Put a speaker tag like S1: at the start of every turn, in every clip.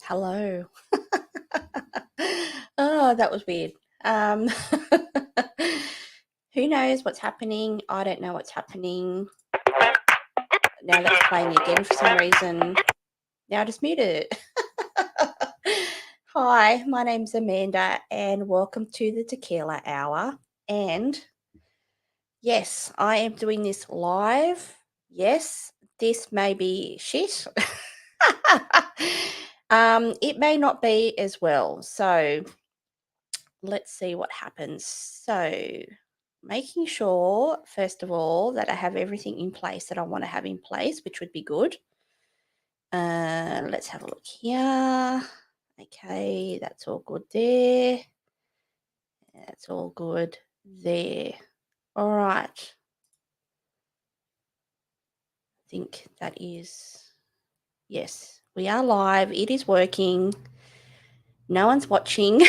S1: Hello. Oh, that was weird. Who knows what's happening? I don't know what's happening. Now that's playing again for some reason. Now I just muted it. Hi, my name's Amanda and welcome to the Tequila Hour. And yes, I am doing this live. Yes, this may be shit. It may not be as well. So let's see what happens. So making sure, first of all, that I have everything in place that I want to have in place, which would be good. Let's have a look here. Okay, that's all good there. That's all good there. All right. I think that is, yes, we are live. It is working. No one's watching.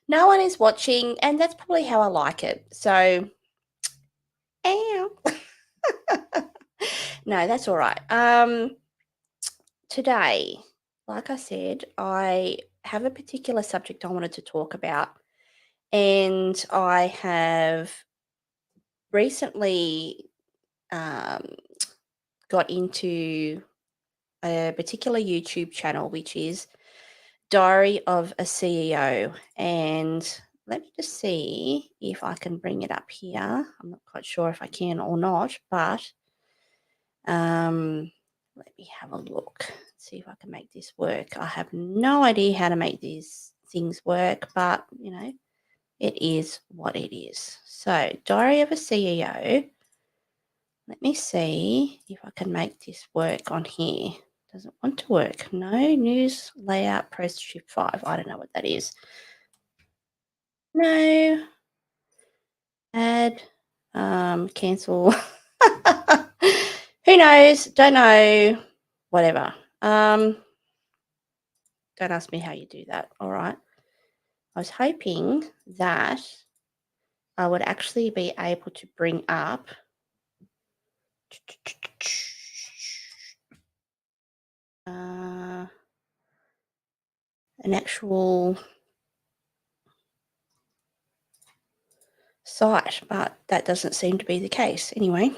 S1: No one is watching, and that's probably how I like it. So, ow. No, that's all right. Today, like I said, I have a particular subject I wanted to talk about, and I have recently got into a particular YouTube channel, which is Diary of a CEO. And let me just see if I can bring it up here. I'm not quite sure if I can or not, but let me have a look. See if I can make this work. I have no idea how to make these things work, but you know, it is what it is. So, Diary of a CEO. Let me see if I can make this work on here. Doesn't want to work. No, news, layout, press shift 5. I don't know what that is. No. Add, cancel. Who knows? Don't know. Whatever. Don't ask me how you do that. All right. I was hoping that I would actually be able to bring up an actual site, but that doesn't seem to be the case. Anyway,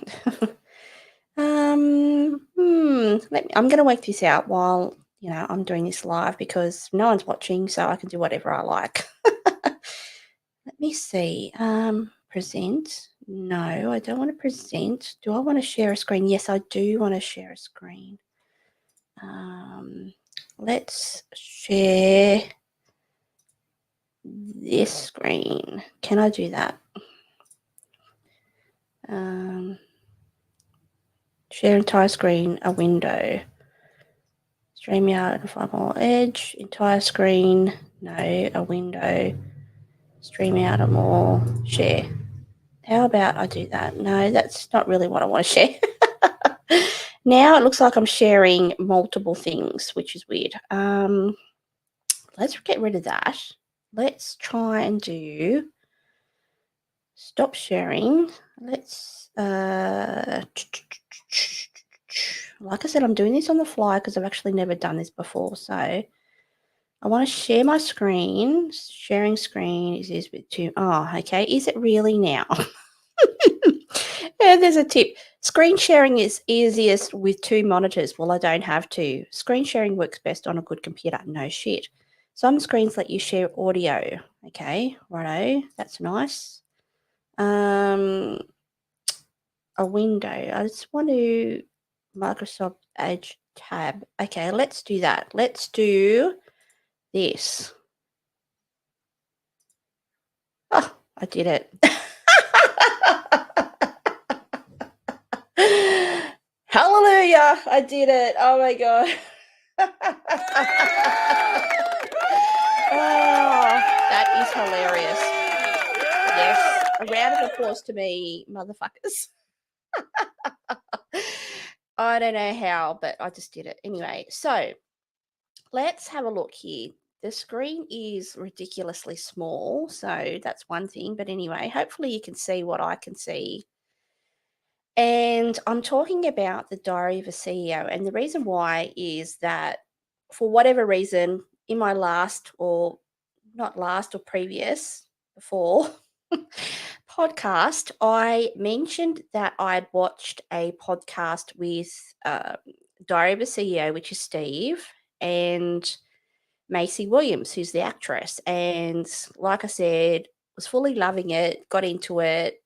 S1: I'm going to work this out while I'm doing this live because no one's watching, so I can do whatever I like. Let me see. Present. No, I don't want to present. Do I want to share a screen? Yes, I do want to share a screen. Let's share this screen. Can I do that? Share entire screen, a window. Stream out and find more edge. Entire screen, no, a window. Stream out and more, share. How about I do that? No, that's not really what I want to share. Now it looks like I'm sharing multiple things, which is weird. Let's get rid of that. Let's try and do stop sharing. Let's like I said, I'm doing this on the fly because I've actually never done this before. So I want to share my screen. Sharing screen is this with two. Oh, okay. Is it really now? Yeah, there's a tip. Screen sharing is easiest with 2 monitors. Well, I don't have to. Screen sharing works best on a good computer. No shit. Some screens let you share audio. Okay, righto. That's nice. A window. I just want to Microsoft Edge tab. Okay, let's do that. Let's do this. Oh, I did it. Hallelujah. I did it. Oh my God. Oh, that is hilarious. Yes. A round of applause to me, motherfuckers. I don't know how, but I just did it. Anyway, so let's have a look here. The screen is ridiculously small, so that's one thing. But anyway, hopefully you can see what I can see. And I'm talking about the Diary of a CEO. And the reason why is that for whatever reason, in my last or not last or previous, before podcast, I mentioned that I'd watched a podcast with Diary of a CEO, which is Steve, and Macy Williams, who's the actress. And like I said, was fully loving it, got into it,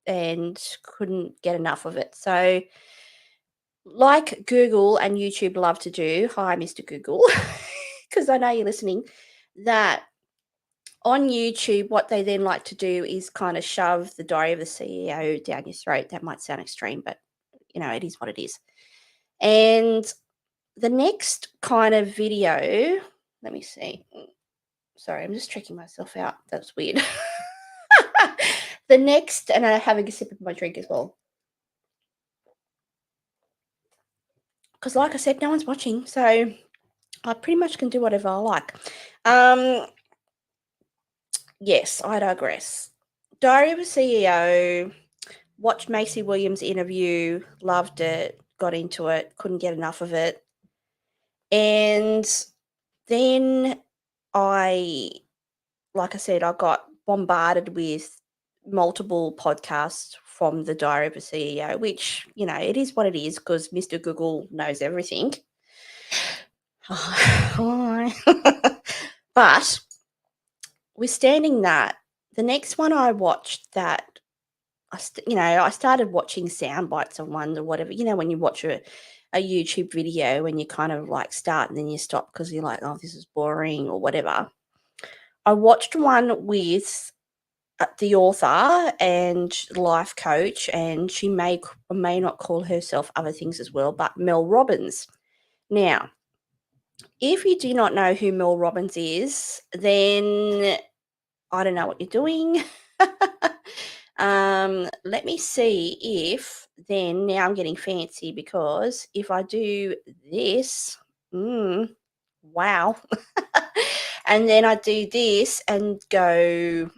S1: and couldn't get enough of it. So, like Google and YouTube love to do, hi, Mr. Google, because I know you're listening, that on YouTube, what they then like to do is kind of shove the Diary of the CEO down your throat. That might sound extreme, but it is what it is. And the next kind of video, let me see. Sorry, I'm just checking myself out. That's weird. The next, and I'm having a sip of my drink as well. Because, like I said, no one's watching. So I pretty much can do whatever I like. Yes, I digress. Diary of a CEO, watched Macy Williams' interview, loved it, got into it, couldn't get enough of it. And then like I said, I got bombarded with multiple podcasts from the Diary of a CEO, which, it is what it is because Mr. Google knows everything. Hi. But withstanding that, the next one I watched that I started watching sound bites of one or whatever. When you watch a YouTube video and you kind of like start and then you stop because you're like, oh, this is boring or whatever. I watched one with the author and life coach, and she may or may not call herself other things as well, but Mel Robbins. Now, if you do not know who Mel Robbins is, then I don't know what you're doing. Let me see if then now I'm getting fancy because if I do this, wow. And then I do this and go,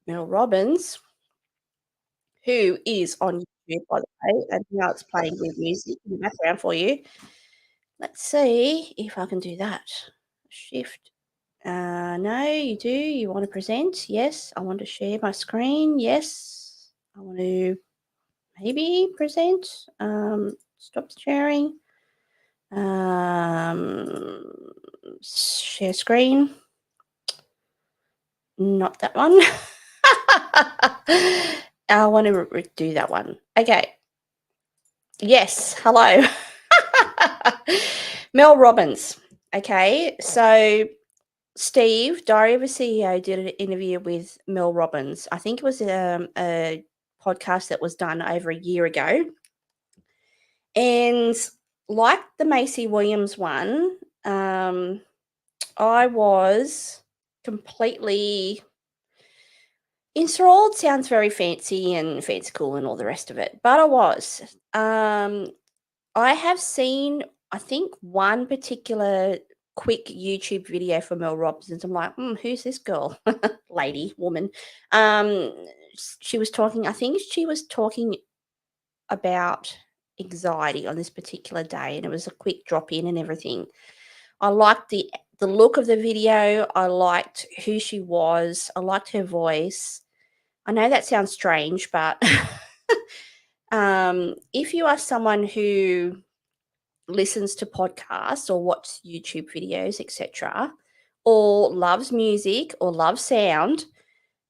S1: Mel Robbins, who is on YouTube, by the way, and now it's playing with music in the background for you. Let's see if I can do that. Shift. No, you do. You want to present? Yes. I want to share my screen. Yes. I want to maybe present. Stop sharing. Share screen. Not that one. I want to do that one. Okay. Yes. Hello. Mel Robbins. Okay. So Steve, Diary of a CEO, did an interview with Mel Robbins. I think it was a podcast that was done over a year ago. And like the Macy Williams one, I was completely enthralled. Sounds very fancy and fanciful and all the rest of it. But I was. I have seen, I think, one particular quick YouTube video for Mel Robbins. I'm like, who's this girl? Lady, woman. She was talking, I think she was talking about anxiety on this particular day, and it was a quick drop in and everything. I liked the look of the video. I liked who she was. I liked her voice. I know that sounds strange, but if you are someone who listens to podcasts or watches YouTube videos, etc., or loves music or loves sound,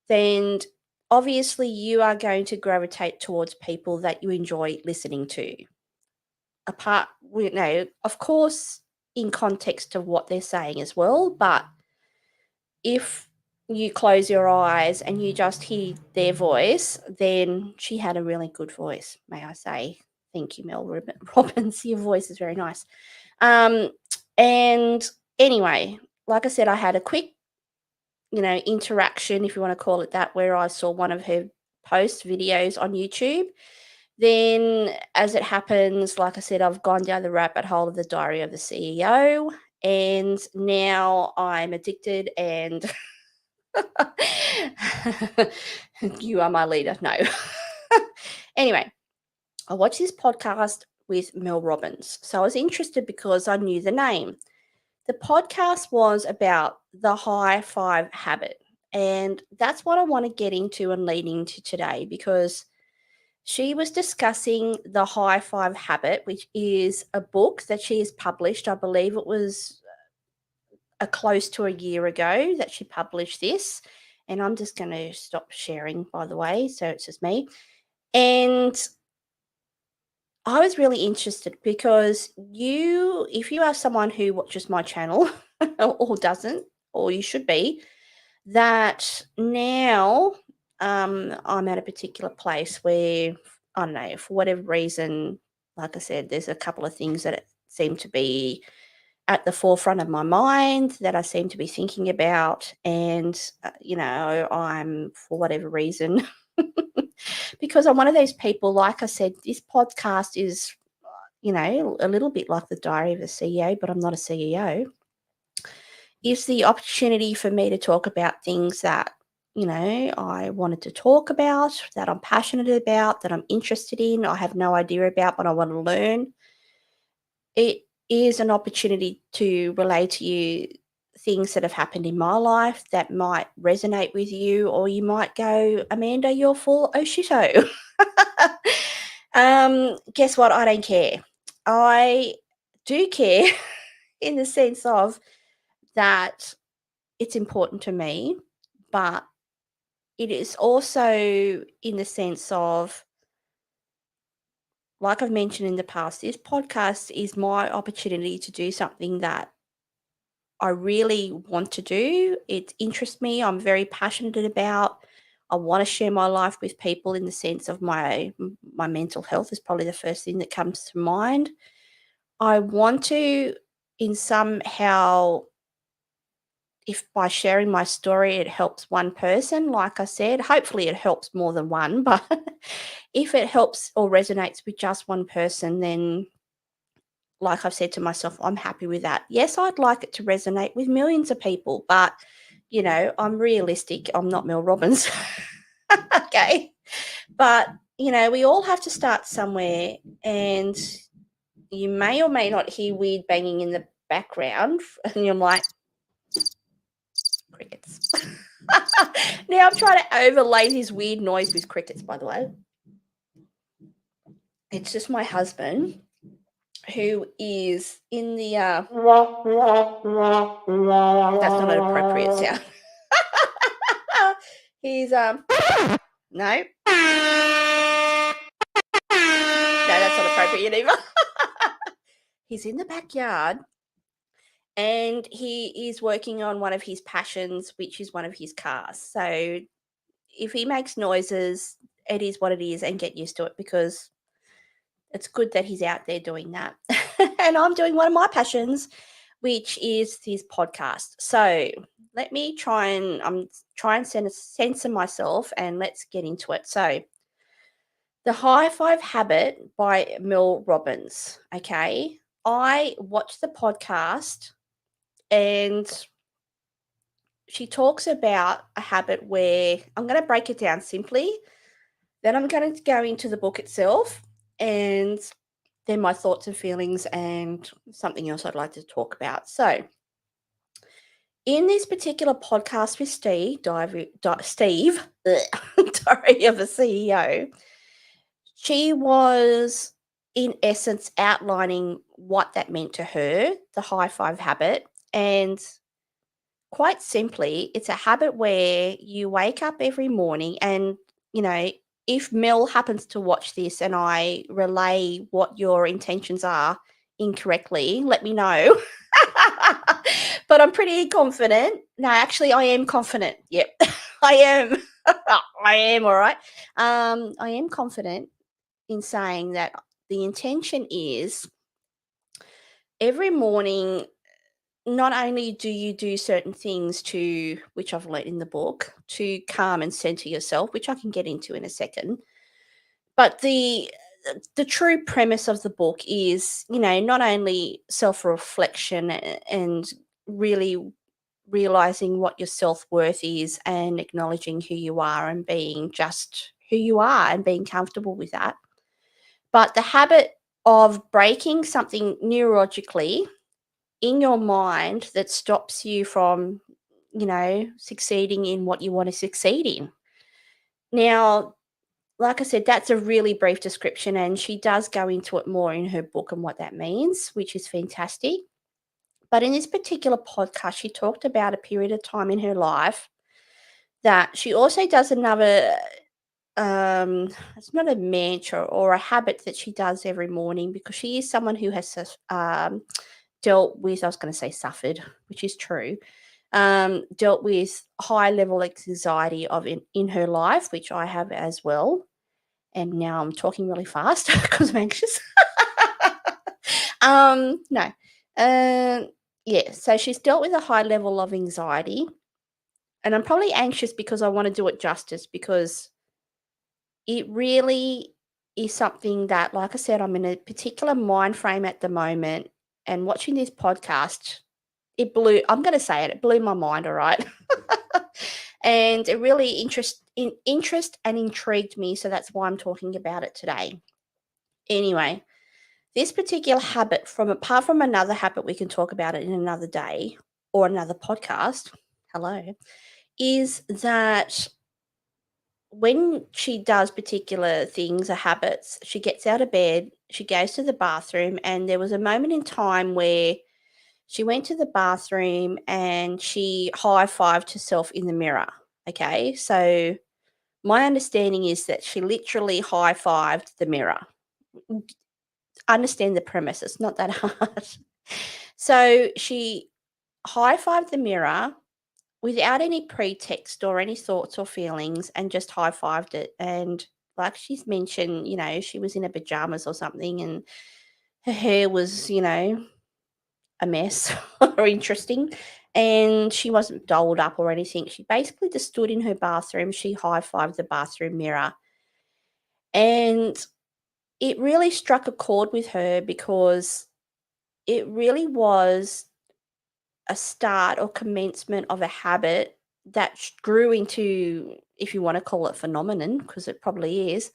S1: then obviously you are going to gravitate towards people that you enjoy listening to. Of course, in context of what they're saying as well, but if you close your eyes and you just hear their voice, then she had a really good voice, may I say. Thank you, Mel Robbins. Your voice is very nice. And anyway, like I said, I had a quick, interaction, if you want to call it that, where I saw one of her post videos on YouTube. Then, as it happens, like I said, I've gone down the rabbit hole of the Diary of the CEO, and now I'm addicted and you are my leader. No. Anyway, I watched this podcast with Mel Robbins. So I was interested because I knew the name. The podcast was about the high five habit. And that's what I want to get into and lead into today, because she was discussing the high five habit, which is a book that she has published. I believe it was close to a year ago that she published this. And I'm just going to stop sharing, by the way. So it's just me. And I was really interested because if you are someone who watches my channel or doesn't, or you should be, that now I'm at a particular place where, I don't know, for whatever reason, like I said, there's a couple of things that seem to be at the forefront of my mind that I seem to be thinking about. And, I'm, for whatever reason, because I'm one of those people, like I said, this podcast is, a little bit like the diary of a CEO, but I'm not a CEO. Is the opportunity for me to talk about things that, I wanted to talk about, that I'm passionate about, that I'm interested in, I have no idea about, but I want to learn. It is an opportunity to relay to you things that have happened in my life that might resonate with you, or you might go, Amanda, you're full oh shito. Guess what? I don't care. I do care in the sense of that it's important to me, but it is also in the sense of, like I've mentioned in the past, this podcast is my opportunity to do something that I really want to do. It interests me. I'm very passionate about. I want to share my life with people in the sense of my mental health is probably the first thing that comes to mind. I want to, in somehow, if by sharing my story it helps one person, like I said, hopefully it helps more than one, but if it helps or resonates with just one person, then like I've said to myself, I'm happy with that. Yes, I'd like it to resonate with millions of people, but I'm realistic. I'm not Mel Robbins. Okay. But, we all have to start somewhere, and you may or may not hear weird banging in the background, and you're like, crickets. Now I'm trying to overlay this weird noise with crickets, by the way. It's just my husband, who is in the that's not an appropriate sound. He's no. No, that's not appropriate either. He's in the backyard and he is working on one of his passions, which is one of his cars. So if he makes noises, it is what it is, and get used to it, because it's good that he's out there doing that. And I'm doing one of my passions, which is his podcast. So let me try and censor myself, and let's get into it. So The High Five Habit by Mel Robbins. Okay. I watched the podcast, and she talks about a habit where I'm going to break it down simply. Then I'm going to go into the book itself, and then my thoughts and feelings, and something else I'd like to talk about. So, in this particular podcast with Steve, Diary of a CEO, she was, in essence, outlining what that meant to her, the high five habit. And quite simply, it's a habit where you wake up every morning and, if Mel happens to watch this and I relay what your intentions are incorrectly, let me know. But I'm pretty confident. No, actually, I am confident. Yep, I am. I am, all right. I am confident in saying that the intention is every morning, not only do you do certain things to, which I've learned in the book, to calm and center yourself, which I can get into in a second, but the the true premise of the book is, not only self-reflection and really realizing what your self-worth is and acknowledging who you are and being just who you are and being comfortable with that, but the habit of breaking something neurologically in your mind that stops you from, succeeding in what you want to succeed in. Now, like I said, that's a really brief description, and she does go into it more in her book and what that means, which is fantastic. But in this particular podcast, she talked about a period of time in her life that she also does another, it's not a mantra or a habit that she does every morning, because she is someone who has dealt with, I was going to say suffered, which is true, dealt with high level anxiety in her life, which I have as well. And now I'm talking really fast because I'm anxious. No. Yeah, so she's dealt with a high level of anxiety, and I'm probably anxious because I want to do it justice, because it really is something that, like I said, I'm in a particular mind frame at the moment, and watching this podcast, I'm going to say it blew my mind, all right? And it really interest and intrigued me, so that's why I'm talking about it today. Anyway, this particular habit, apart from another habit, we can talk about it in another day or another podcast, hello, is that when she does particular things or habits, she gets out of bed, she goes to the bathroom, and there was a moment in time where she went to the bathroom and she high-fived herself in the mirror, okay? So my understanding is that she literally high-fived the mirror. Understand the premise, it's not that hard. So she high-fived the mirror without any pretext or any thoughts or feelings, and just high-fived it. And like she's mentioned, she was in her pajamas or something, and her hair was, a mess or interesting, and she wasn't dolled up or anything. She basically just stood in her bathroom, she high-fived the bathroom mirror. And it really struck a chord with her, because it really was a start or commencement of a habit that grew into, if you want to call it phenomenon, because it probably is,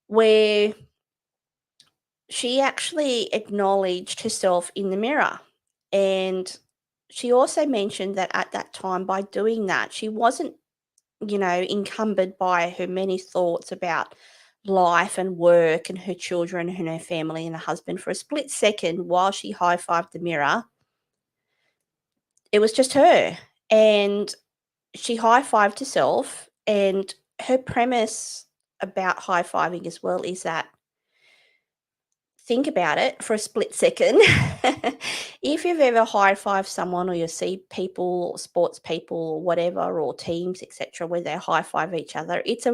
S1: where she actually acknowledged herself in the mirror. And she also mentioned that at that time, by doing that, she wasn't, encumbered by her many thoughts about life and work and her children and her family and her husband. For a split second, while she high-fived the mirror, it was just her. And she high-fived herself, and her premise about high-fiving as well is that, think about it for a split second. If you've ever high-fived someone, or you see people, sports people or whatever, or teams, etc., where they high-five each other, it's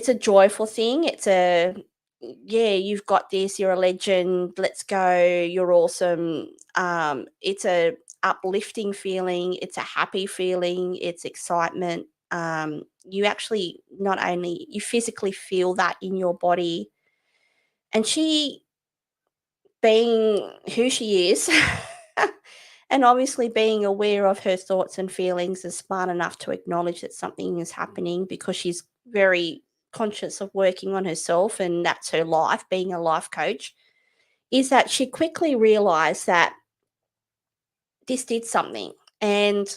S1: a joyful thing. It's yeah, you've got this, you're a legend, let's go, you're awesome. It's a uplifting feeling, it's a happy feeling, it's excitement. You actually, not only you physically feel that in your body, and she, being who she is, and obviously being aware of her thoughts and feelings, is smart enough to acknowledge that something is happening, because she's very conscious of working on herself, and that's her life, being a life coach, is that she quickly realized that this did something. And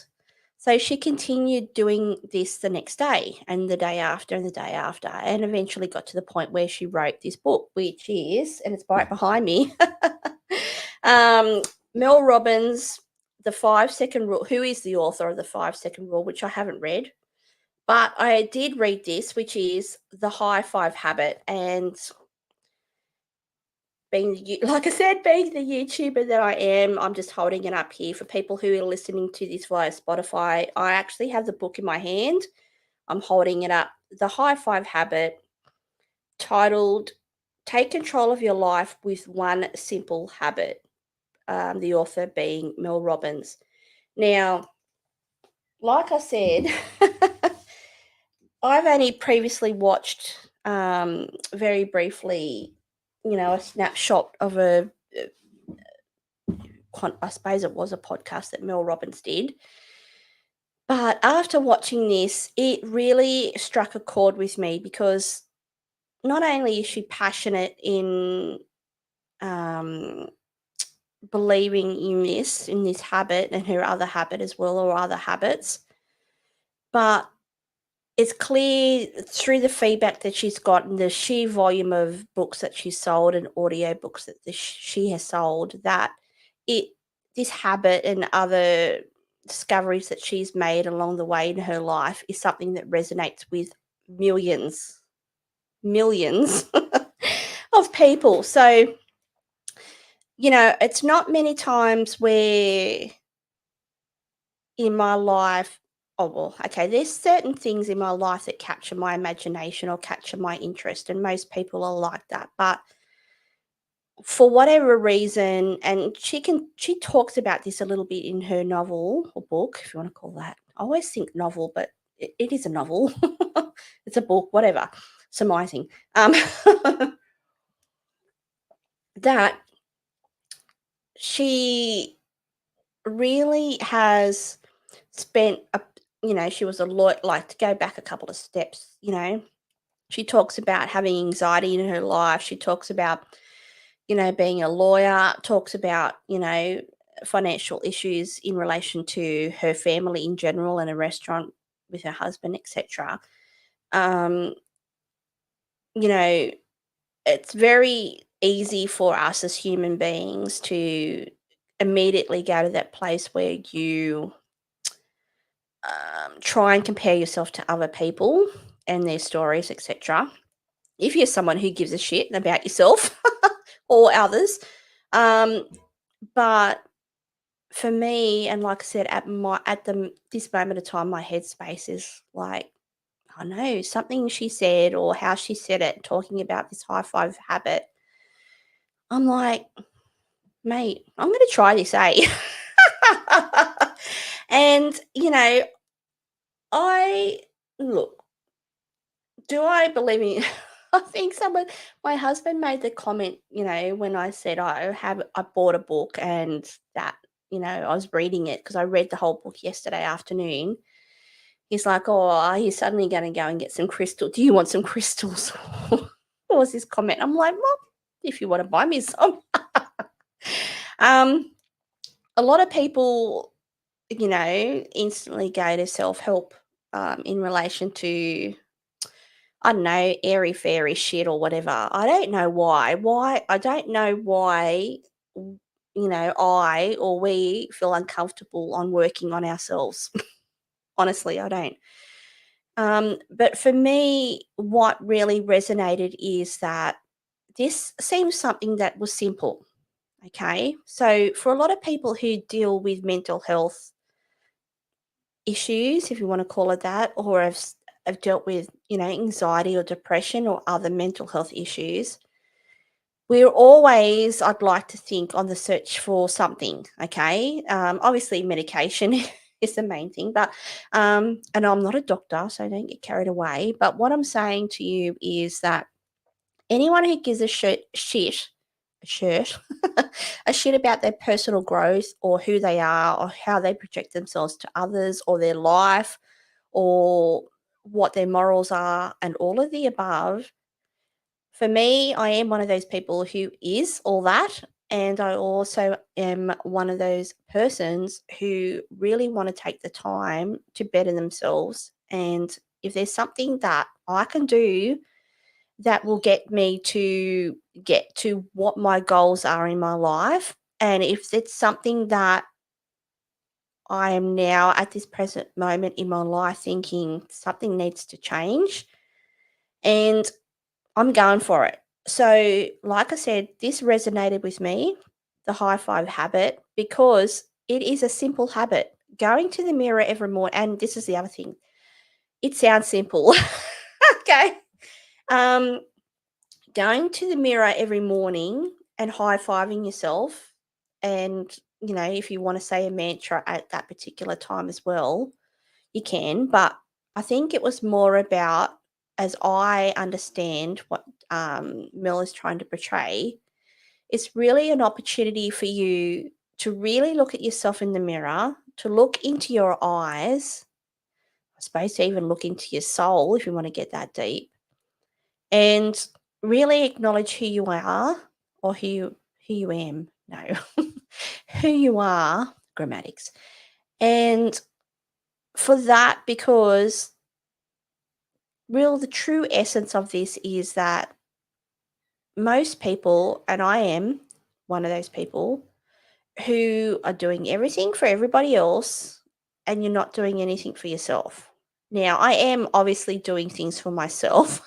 S1: so she continued doing this the next day, and the day after, and the day after, and eventually got to the point where she wrote this book, which is, and it's right behind me, Mel Robbins, The 5-Second Rule, who is the author of The 5-Second Rule, which I haven't read. But I did read this, which is The High Five Habit. And like I said, being the YouTuber that I am, I'm just holding it up here for people who are listening to this via Spotify. I actually have the book in my hand. I'm holding it up. The High Five Habit, titled Take Control of Your Life with One Simple Habit. The author being Mel Robbins. Now, like I said, I've only previously watched very briefly, a snapshot of I suppose it was a podcast that Mel Robbins did. But after watching this, it really struck a chord with me because not only is she passionate in um, believing in this habit and her other habit as well, or other habits, but it's clear through the feedback that she's gotten, the sheer volume of books that she's sold and audio books that she has sold, that it this habit and other discoveries that she's made along the way in her life is something that resonates with millions of people. So, it's not many times where in my life, oh, well, okay, there's certain things in my life that capture my imagination or capture my interest, and most people are like that. But for whatever reason, and she talks about this a little bit in her novel or book, if you want to call that. I always think novel, but it is a novel. It's a book, whatever. Surmising. That she really has spent she was a lawyer. Like, to go back a couple of steps, she talks about having anxiety in her life. She talks about, being a lawyer, talks about, financial issues in relation to her family in general and a restaurant with her husband, etc. Um, you know, it's very easy for us as human beings to immediately go to that place where you try and compare yourself to other people and their stories, etc. If you're someone who gives a shit about yourself or others. Um, but for me, and like I said, this moment of time, my headspace is like, I know something she said or how she said it, talking about this high five habit. I'm like, mate, I'm going to try this, eh? And I look. Do I believe in I think my husband made the comment, when I said I bought a book and that, I was reading it because I read the whole book yesterday afternoon. He's like, "Oh, he's suddenly gonna go and get some crystal. Do you want some crystals?" What was his comment? I'm like, "Well, if you wanna buy me some." Um, a lot of people, instantly go to self-help, in relation to, I don't know, airy fairy shit or whatever. I don't know why. I don't know why, I or we feel uncomfortable on working on ourselves. Honestly, I don't. But for me, what really resonated is that this seems something that was simple. Okay. So for a lot of people who deal with mental health issues, if you want to call it that, or have dealt with, anxiety or depression or other mental health issues, we're always, I'd like to think, on the search for something. Okay. Obviously, medication is the main thing, but, and I'm not a doctor, so don't get carried away. But what I'm saying to you is that anyone who gives a shirt, a shit about their personal growth or who they are or how they project themselves to others or their life or what their morals are and all of the above. For me, I am one of those people who is all that. And I also am one of those persons who really want to take the time to better themselves. And if there's something that I can do that will get to what my goals are in my life, and if it's something that I am now at this present moment in my life thinking something needs to change, and I'm going for it. So, like I said, this resonated with me, the high five habit, because it is a simple habit. Going to the mirror every morning, and this is the other thing, it sounds simple. Okay. Um, Going to the mirror every morning and high fiving yourself, and, if you want to say a mantra at that particular time as well, you can. But I think it was more about as I understand what Mel is trying to portray, it's really an opportunity for you to really look at yourself in the mirror, to look into your eyes, I suppose to even look into your soul if you want to get that deep, and really acknowledge who you are, or who you am. No, who you are, grammatics. And for that, because the true essence of this is that most people, and I am one of those people, who are doing everything for everybody else and you're not doing anything for yourself. Now, I am obviously doing things for myself.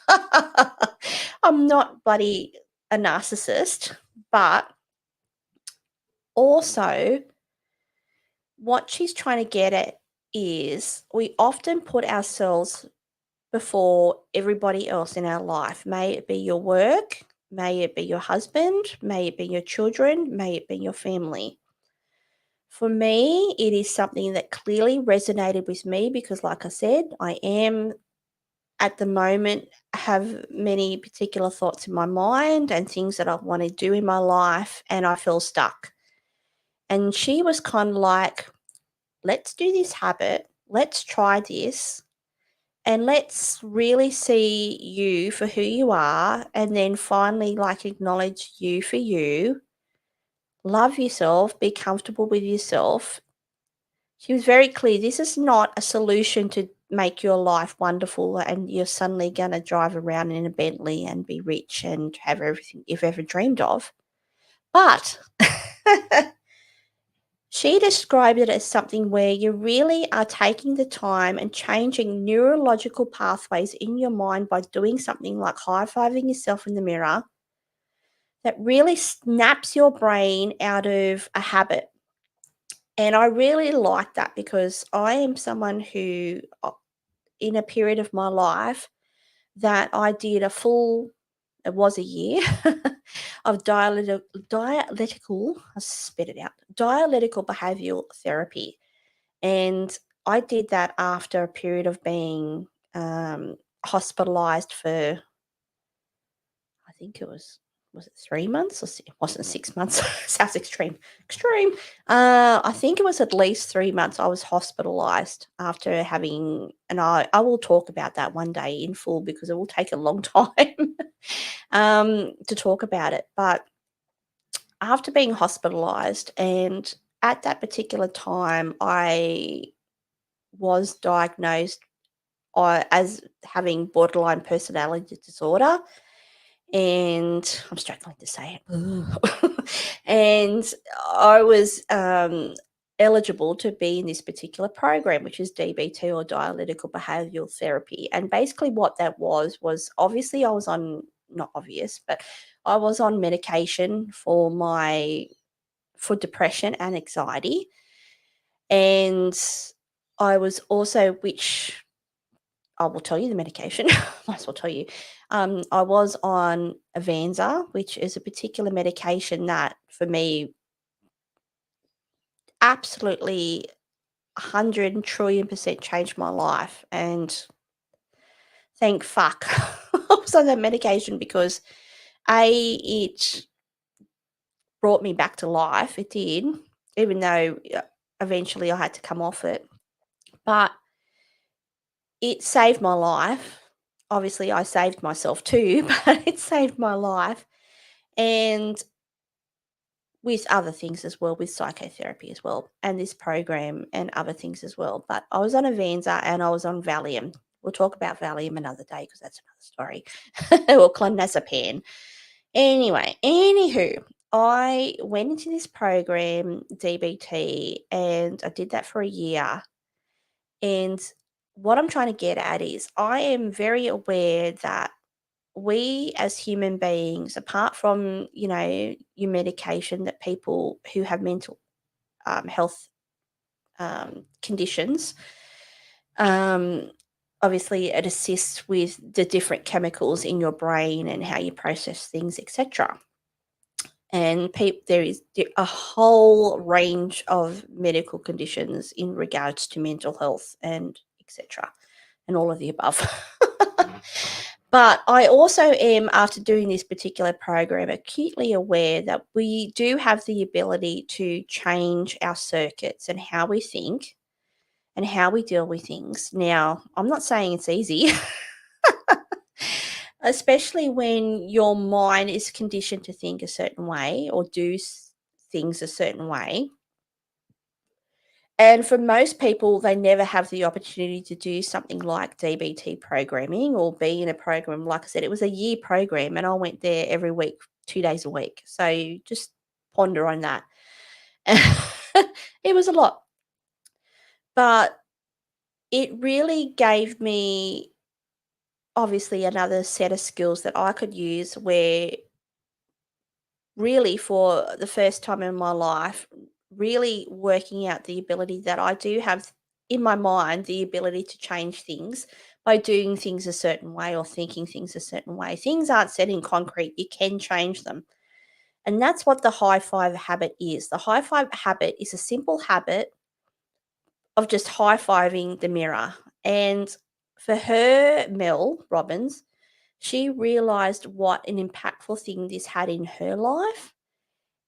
S1: I'm not bloody a narcissist, but also what she's trying to get at is we often put ourselves before everybody else in our life. May it be your work, may it be your husband, may it be your children, may it be your family. For me, it is something that clearly resonated with me because, like I said, I am at the moment have many particular thoughts in my mind and things that I want to do in my life, and I feel stuck. And she was kind of like, let's do this habit, let's try this, and let's really see you for who you are, and then finally, like, acknowledge you for you, love yourself, be comfortable with yourself. She was very clear, this is not a solution to make your life wonderful and you're suddenly going to drive around in a Bentley and be rich and have everything you've ever dreamed of. But she described it as something where you really are taking the time and changing neurological pathways in your mind by doing something like high-fiving yourself in the mirror that really snaps your brain out of a habit. And I really like that because I am someone who, in a period of my life, that I did a full, it was a year, of I spit it out, dialectical behavioral therapy. And I did that after a period of being hospitalized for, I think was it 3 months or it wasn't 6 months? Sounds extreme. Extreme. I think it was at least 3 months I was hospitalized after having, and I will talk about that one day in full because it will take a long time to talk about it. But after being hospitalized, and at that particular time, I was diagnosed as having borderline personality disorder, and I'm struggling to say it. And I was eligible to be in this particular program, which is DBT, or dialectical behavioral therapy. And basically, what that was obviously I was on, not obvious, but I was on medication for depression and anxiety, and I was also, which I will tell you the medication. Might as well tell you. I was on Avanza, which is a particular medication that for me absolutely 100 trillion % changed my life. And thank fuck I was on that medication because it brought me back to life. It did, even though eventually I had to come off it. But it saved my life. Obviously, I saved myself too, but it saved my life. And with other things as well, with psychotherapy as well, and this program and other things as well. But I was on Avanza and I was on Valium. We'll talk about Valium another day because that's another story. Or clonazepam. Anyway, anywho, I went into this program, DBT, and I did that for a year. And what I'm trying to get at is I am very aware that we as human beings, apart from, your medication that people who have mental health conditions, um, obviously it assists with the different chemicals in your brain and how you process things, etc. And there is a whole range of medical conditions in regards to mental health and etc. and all of the above. But I also am, after doing this particular program, acutely aware that we do have the ability to change our circuits and how we think and how we deal with things. Now, I'm not saying it's easy, especially when your mind is conditioned to think a certain way or do things a certain way. And for most people, they never have the opportunity to do something like DBT programming or be in a program. Like I said, it was a year program and I went there every week, 2 days a week. So just ponder on that. It was a lot, but it really gave me obviously another set of skills that I could use where really for the first time in my life, really working out the ability that I do have in my mind, the ability to change things by doing things a certain way or thinking things a certain way. Things aren't set in concrete, you can change them. And that's what the high five habit is. The high five habit is a simple habit of just high fiving the mirror. And for her, Mel Robbins, she realized what an impactful thing this had in her life.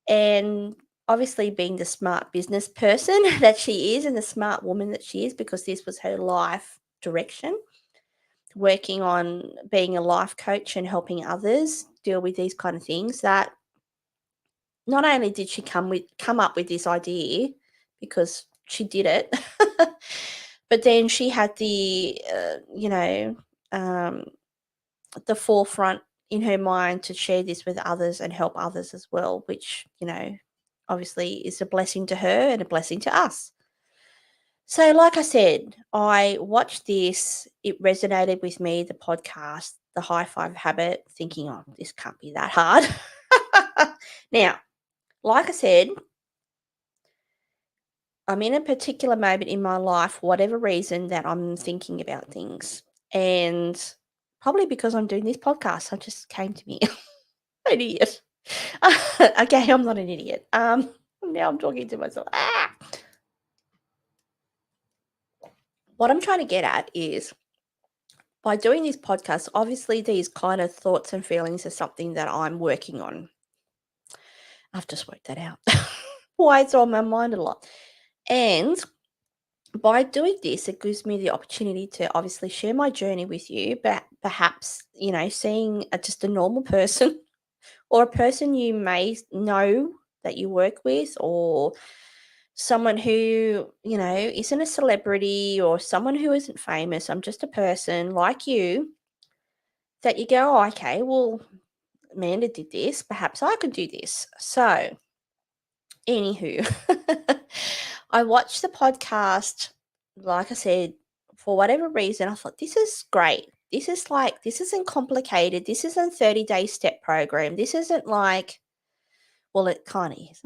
S1: And obviously, being the smart business person that she is and the smart woman that she is, because this was her life direction, working on being a life coach and helping others deal with these kind of things, that not only did she come up with this idea because she did it, but then she had um, the forefront in her mind to share this with others and help others as well, which, obviously is a blessing to her and a blessing to us. So, like I said, I watched this, it resonated with me, the podcast, the high five habit, thinking, oh, this can't be that hard. Now, like I said, I'm in a particular moment in my life, for whatever reason, that I'm thinking about things. And probably because I'm doing this podcast, it just came to me. An idiot. Okay, I'm not an idiot. Now I'm talking to myself. What I'm trying to get at is by doing this podcast, obviously these kind of thoughts and feelings are something that I'm working on. I've just worked that out. Why it's on my mind a lot. And by doing this, it gives me the opportunity to obviously share my journey with you, but perhaps, seeing just a normal person or a person you may know that you work with, or someone who, isn't a celebrity or someone who isn't famous. I'm just a person like you that you go, oh, okay, well, Amanda did this. Perhaps I could do this. So, anywho, I watched the podcast, like I said, for whatever reason, I thought, this is great. This isn't complicated. This isn't 30-day step program. This isn't like, well, it kind of is.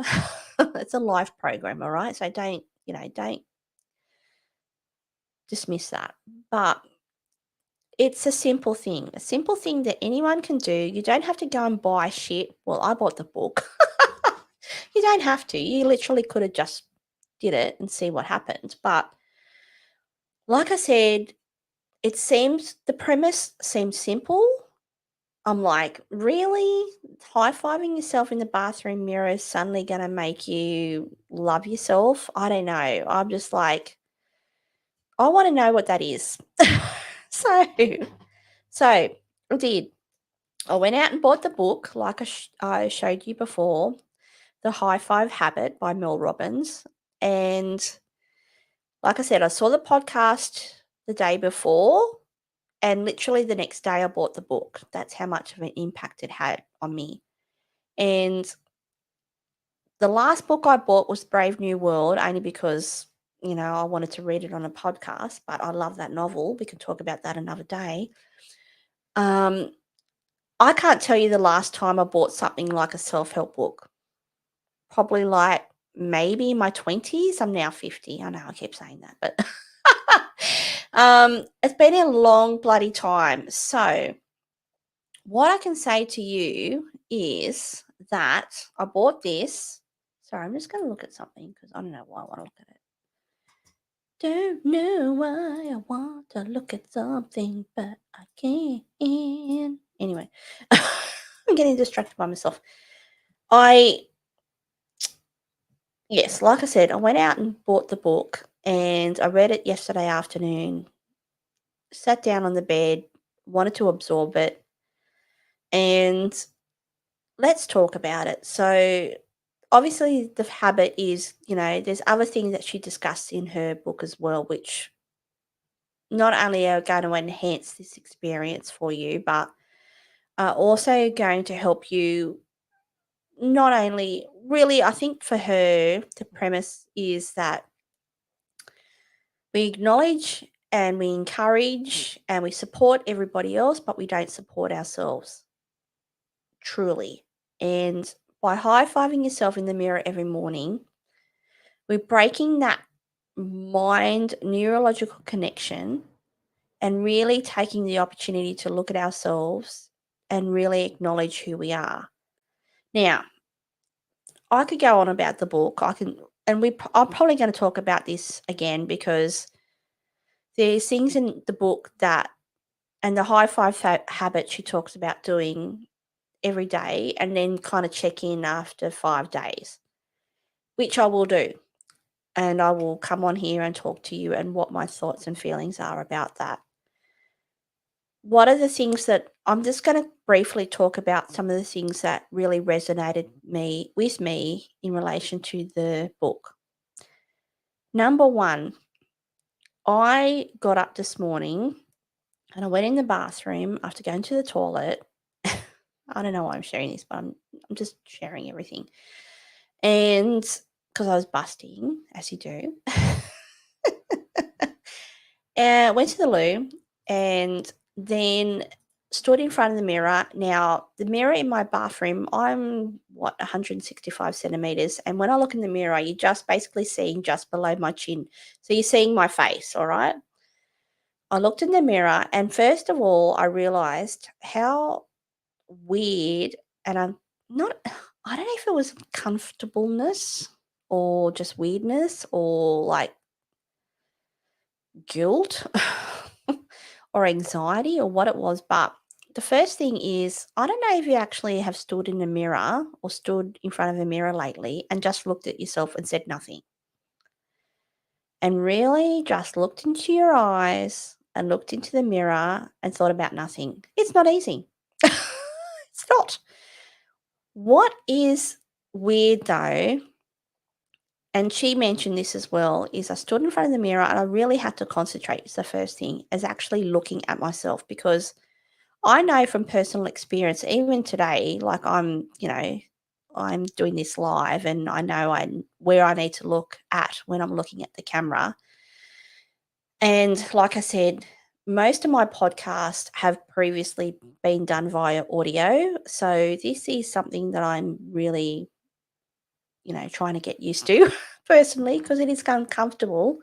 S1: It's a life program, all right? So don't dismiss that. But it's a simple thing that anyone can do. You don't have to go and buy shit. Well, I bought the book. You don't have to. You literally could have just did it and see what happened. But like I said, the premise seems simple. I'm like, really? High-fiving yourself in the bathroom mirror is suddenly going to make you love yourself? I don't know. I'm just like, I want to know what that is. So, I did. I went out and bought the book, like I showed you before, The High Five Habit by Mel Robbins. And like I said, I saw the podcast the day before, and literally the next day I bought the book. That's how much of an impact it had on me. And the last book I bought was Brave New World, only because, I wanted to read it on a podcast, but I love that novel. We can talk about that another day. I can't tell you the last time I bought something like a self-help book. Probably like maybe in my 20s. I'm now 50. I know I keep saying that, but it's been a long bloody time. So what I can say to you is that I bought this. Sorry, I'm just going to look at something because I don't know why I want to look at it. Don't know why I want to look at something, but I can't. Anyway, I'm getting distracted by myself. Yes, like I said, I went out and bought the book and I read it yesterday afternoon, sat down on the bed, wanted to absorb it, and let's talk about it. So, obviously, the habit is, there's other things that she discussed in her book as well, which not only are going to enhance this experience for you, but are also going to help you not only really, I think for her, the premise is that we acknowledge and we encourage and we support everybody else, but we don't support ourselves truly. And by high fiving yourself in the mirror every morning, we're breaking that mind neurological connection and really taking the opportunity to look at ourselves and really acknowledge who we are. Now, I could go on about the book. I'm probably going to talk about this again because there's things in the book that, and the high five habit she talks about doing every day and then kind of check in after 5 days, which I will do. And I will come on here and talk to you and what my thoughts and feelings are about that. What are the things that I'm just going to briefly talk about some of the things that really resonated with me in relation to the book. Number one, I got up this morning and I went in the bathroom after going to the toilet. I don't know why I'm sharing this, but I'm just sharing everything. And because I was busting, as you do. And went to the loo and then stood in front of the mirror. Now, the mirror in my bathroom, I'm 165 centimeters. And when I look in the mirror, you're just basically seeing just below my chin. So you're seeing my face, all right? I looked in the mirror and first of all, I realized how weird and I'm not, I don't know if it was comfortableness or just weirdness or like guilt or anxiety or what it was. But the first thing is, I don't know if you actually have stood in a mirror or stood in front of a mirror lately and just looked at yourself and said nothing. And really just looked into your eyes and looked into the mirror and thought about nothing. It's not easy. It's not. What is weird though, and she mentioned this as well, is I stood in front of the mirror and I really had to concentrate. It's the first thing, is actually looking at myself because I know from personal experience, even today, like I'm doing this live and I know where I need to look at when I'm looking at the camera. And like I said, most of my podcasts have previously been done via audio. So this is something that I'm really, trying to get used to personally because it is uncomfortable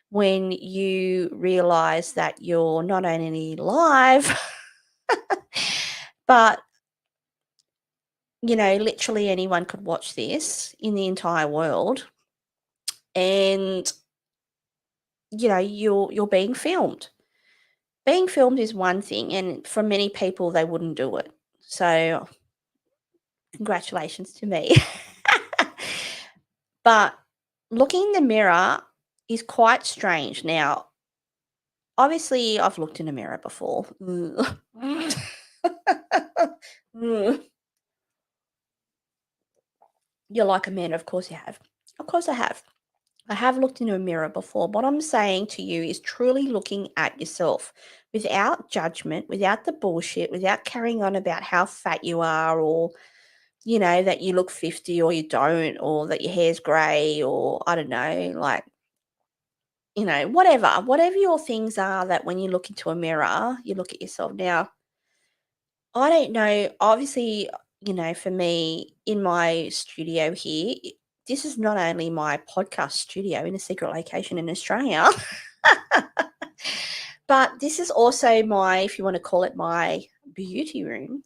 S1: when you realize that you're not only live, but literally anyone could watch this in the entire world and you're being filmed. Being filmed is one thing and for many people they wouldn't do it. So congratulations to me. But looking in the mirror is quite strange. Now, obviously I've looked in a mirror before. You're like, Amanda, of course you have. Of course I have. I have looked into a mirror before. What I'm saying to you is truly looking at yourself without judgment, without the bullshit, without carrying on about how fat you are or, that you look 50 or you don't, or that your hair's grey or I don't know, like, whatever your things are that when you look into a mirror, you look at yourself. Now, I don't know. Obviously, for me in my studio here, this is not only my podcast studio in a secret location in Australia, but this is also my, if you want to call it my beauty room,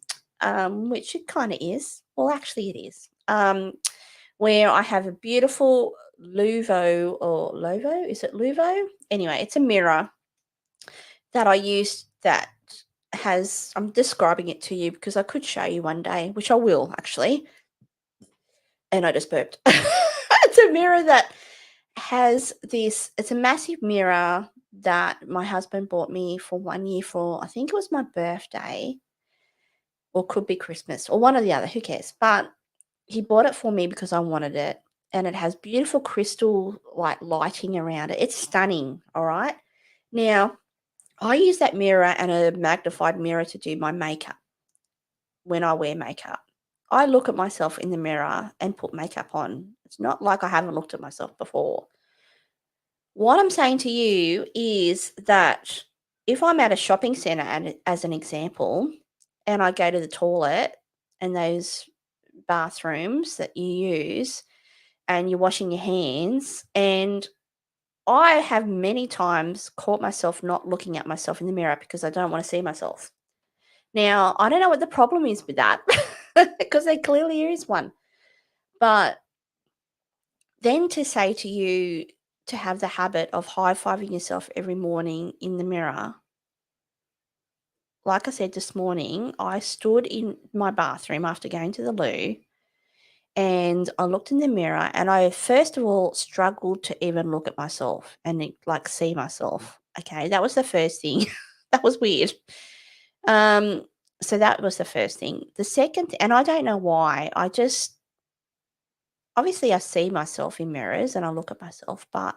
S1: which it kind of is. Well, actually, it is. Where I have a beautiful Luvo or Lovo. Is it Luvo? Anyway, it's a mirror that I use that has, I'm describing it to you because I could show you one day, which I will actually. And I just burped. It's a mirror that has this, it's a massive mirror that my husband bought me for 1 year for, I think it was my birthday, or could be Christmas, or one or the other, who cares? But he bought it for me because I wanted it. And it has beautiful crystal like lighting around it. It's stunning. All right. Now, I use that mirror and a magnified mirror to do my makeup when I wear makeup. I look at myself in the mirror and put makeup on. It's not like I haven't looked at myself before. What I'm saying to you is that if I'm at a shopping center, and as an example, and I go to the toilet and those bathrooms that you use and you're washing your hands, and I have many times caught myself not looking at myself in the mirror because I don't want to see myself. Now, I don't know what the problem is with that because there clearly is one. But then to say to you to have the habit of high-fiving yourself every morning in the mirror, like I said this morning, I stood in my bathroom after going to the loo and I looked in the mirror and I first of all struggled to even look at myself and like see myself. Okay, that was the first thing. That was weird. Um, so that was the first thing. The second, and I don't know why, I just obviously I see myself in mirrors and I look at myself, but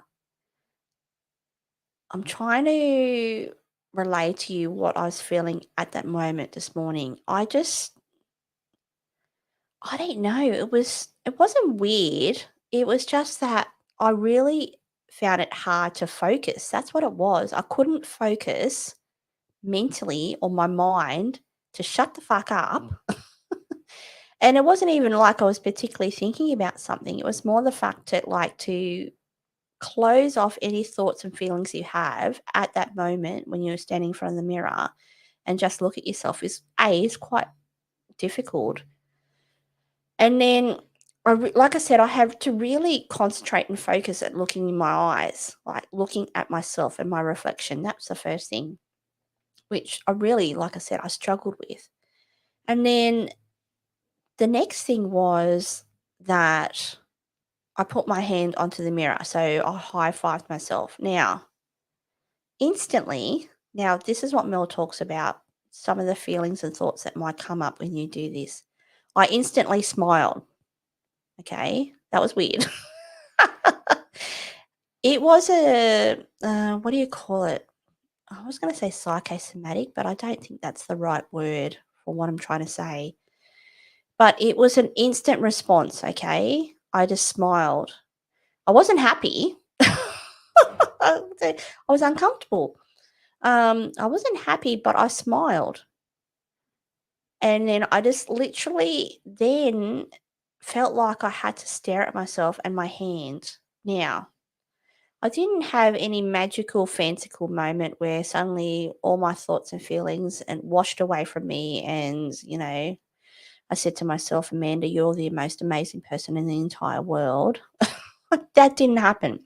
S1: I'm trying to relay to you what I was feeling at that moment this morning. I don't know. It wasn't weird. It was just that I really found it hard to focus. That's what it was. I couldn't focus mentally or my mind to shut the fuck up. And it wasn't even like I was particularly thinking about something. It was more the fact that like to close off any thoughts and feelings you have at that moment when you're standing in front of the mirror and just look at yourself is quite difficult. And then, like I said, I have to really concentrate and focus at looking in my eyes, like looking at myself and my reflection. That's the first thing, which I really, like I said, I struggled with. And then the next thing was that I put my hand onto the mirror. So I high-fived myself. Now, instantly, now this is what Mel talks about, some of the feelings and thoughts that might come up when you do this. I instantly smiled. Okay, that was weird. It was a, what do you call it? I was going to say psychosomatic, but I don't think that's the right word for what I'm trying to say. But it was an instant response, okay? I just smiled. I wasn't happy. I was uncomfortable. I wasn't happy, but I smiled. And then I just literally then felt like I had to stare at myself and my hand. Now, I didn't have any magical, fanciful moment where suddenly all my thoughts and feelings and washed away from me. And, I said to myself, Amanda, you're the most amazing person in the entire world. That didn't happen.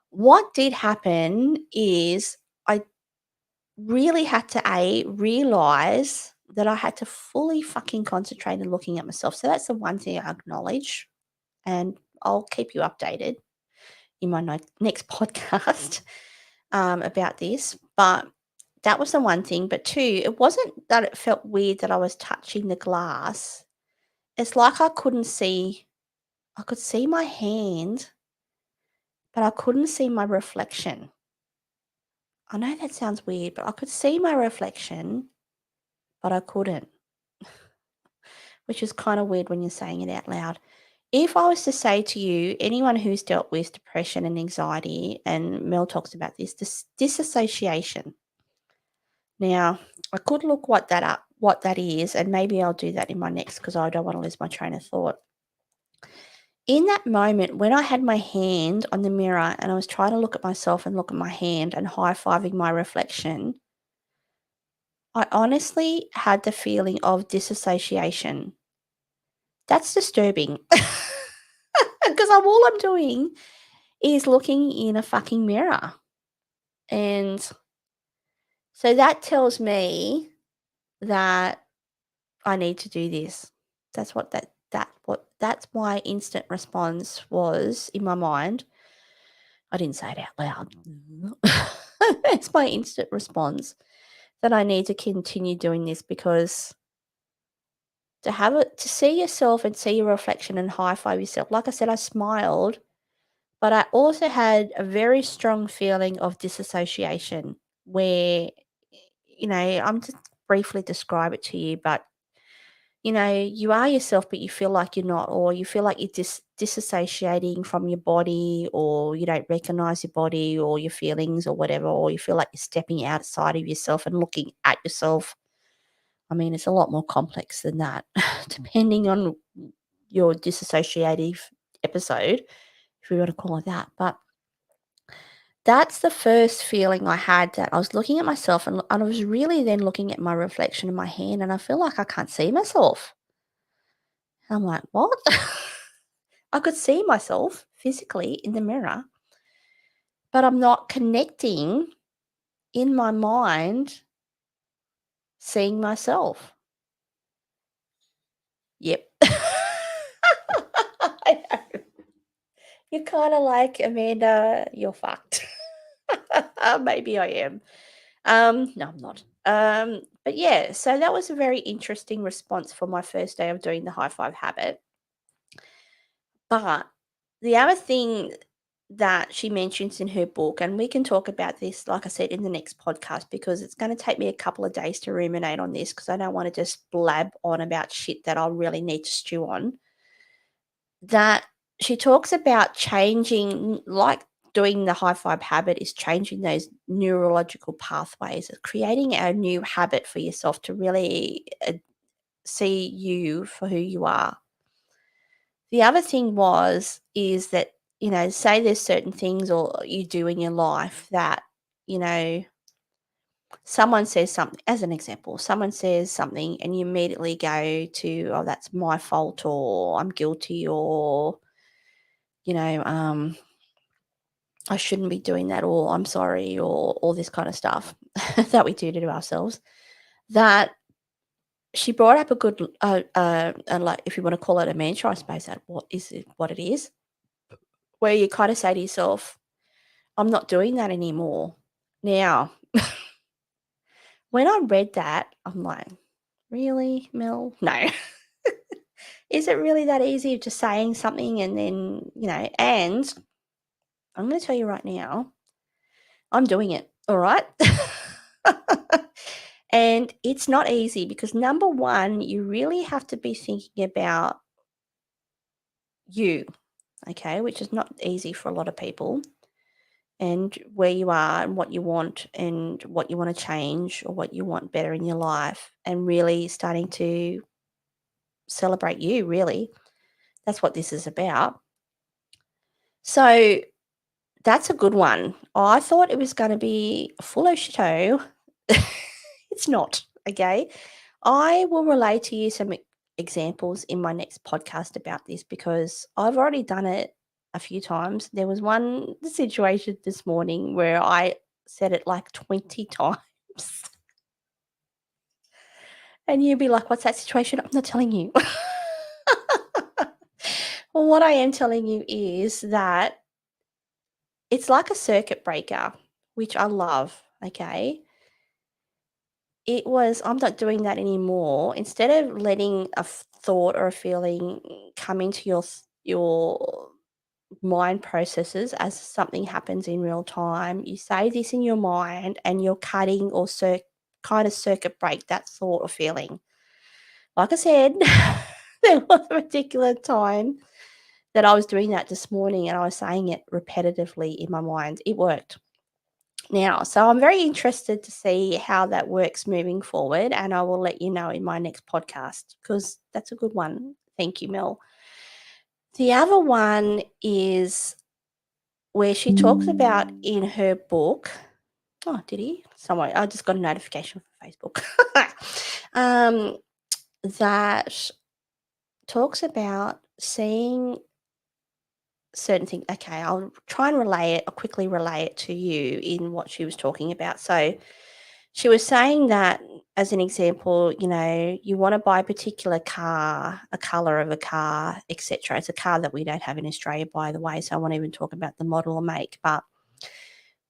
S1: What did happen is I really had to realize that I had to fully fucking concentrate on looking at myself. So that's the one thing I acknowledge, and I'll keep you updated in my next podcast about this. But that was the one thing. But two, it wasn't that it felt weird that I was touching the glass. It's like I couldn't see. I could see my hand, but I couldn't see my reflection. I know that sounds weird, but I could see my reflection, but I couldn't, which is kind of weird when you're saying it out loud. If I was to say to you, anyone who's dealt with depression and anxiety, and Mel talks about this disassociation. Now, I could look what that is, and maybe I'll do that in my next because I don't want to lose my train of thought. In that moment, when I had my hand on the mirror and I was trying to look at myself and look at my hand and high-fiving my reflection, I honestly had the feeling of disassociation. That's disturbing. Because all I'm doing is looking in a fucking mirror. And so that tells me that I need to do this. That's what that's my instant response was in my mind. I didn't say it out loud. It's my instant response that I need to continue doing this, because to see yourself and see your reflection and high five yourself. Like I said, I smiled, but I also had a very strong feeling of disassociation where, I'm just briefly describe it to you, but you are yourself, but you feel like you're not, or you feel like you're disassociating from your body, or you don't recognize your body or your feelings or whatever, or you feel like you're stepping outside of yourself and looking at yourself. I mean, it's a lot more complex than that, depending on your disassociative episode, if we want to call it that. But that's the first feeling I had, that I was looking at myself, and I was really then looking at my reflection in my hand, and I feel like I can't see myself. I'm like, what? I could see myself physically in the mirror, but I'm not connecting in my mind seeing myself. Yep. I know. You're kind of like, Amanda, you're fucked. Maybe I am. No, I'm not. But yeah, so that was a very interesting response for my first day of doing the high five habit. But the other thing that she mentions in her book, and we can talk about this, like I said, in the next podcast, because it's going to take me a couple of days to ruminate on this, because I don't want to just blab on about shit that I'll really need to stew on. That she talks about changing, like doing the high five habit is changing those neurological pathways, creating a new habit for yourself to really see you for who you are. The other thing is that, say there's certain things or you do in your life that, you know, someone says something, as an example, someone says something and you immediately go to, oh, that's my fault, or I'm guilty, or, you know, I shouldn't be doing that, or I'm sorry, or all this kind of stuff that we do to ourselves. That she brought up a good, like, if you want to call it a mantra, I suppose that what it is, where you kind of say to yourself, I'm not doing that anymore. Now, when I read that, I'm like, really, Mel? No. Is it really that easy of just saying something and then, and I'm going to tell you right now, I'm doing it. All right. And it's not easy, because number one, you really have to be thinking about you, okay, which is not easy for a lot of people, and where you are and what you want to change, or what you want better in your life, and really starting to celebrate you, really. That's what this is about. So that's a good one. I thought it was going to be full of show. It's not, okay? I will relay to you some examples in my next podcast about this, because I've already done it a few times. There was one situation this morning where I said it like 20 times. And you'd be like, what's that situation? I'm not telling you. Well, what I am telling you is that it's like a circuit breaker, which I love, okay? It was, I'm not doing that anymore. Instead of letting a thought or a feeling come into your mind processes as something happens in real time, you say this in your mind and you're cutting or kind of circuit break that thought or feeling. Like I said, there was a particular time that I was doing that this morning, and I was saying it repetitively in my mind. It worked. Now, so I'm very interested to see how that works moving forward, and I will let you know in my next podcast, because that's a good one. Thank you, Mel. The other one is where she talks about in her book. Oh, did he? Somewhere. I just got a notification from Facebook. That talks about seeing certain things. Okay, I'll try and quickly relay it to you in what she was talking about. So she was saying that, as an example, you want to buy a particular car, a color of a car, etc. It's a car that we don't have in Australia, by the way, so I won't even talk about the model or make. But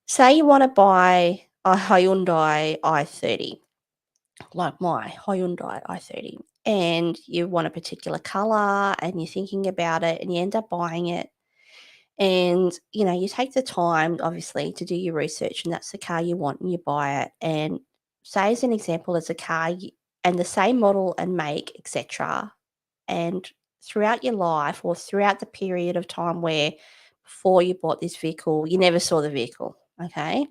S1: say you want to buy a Hyundai i30, like my Hyundai i30, and you want a particular color and you're thinking about it and you end up buying it. And, you take the time, obviously, to do your research, and that's the car you want, and you buy it. And say, as an example, it's a car and the same model and make, etc. And throughout your life, or throughout the period of time where before you bought this vehicle, you never saw the vehicle. Okay.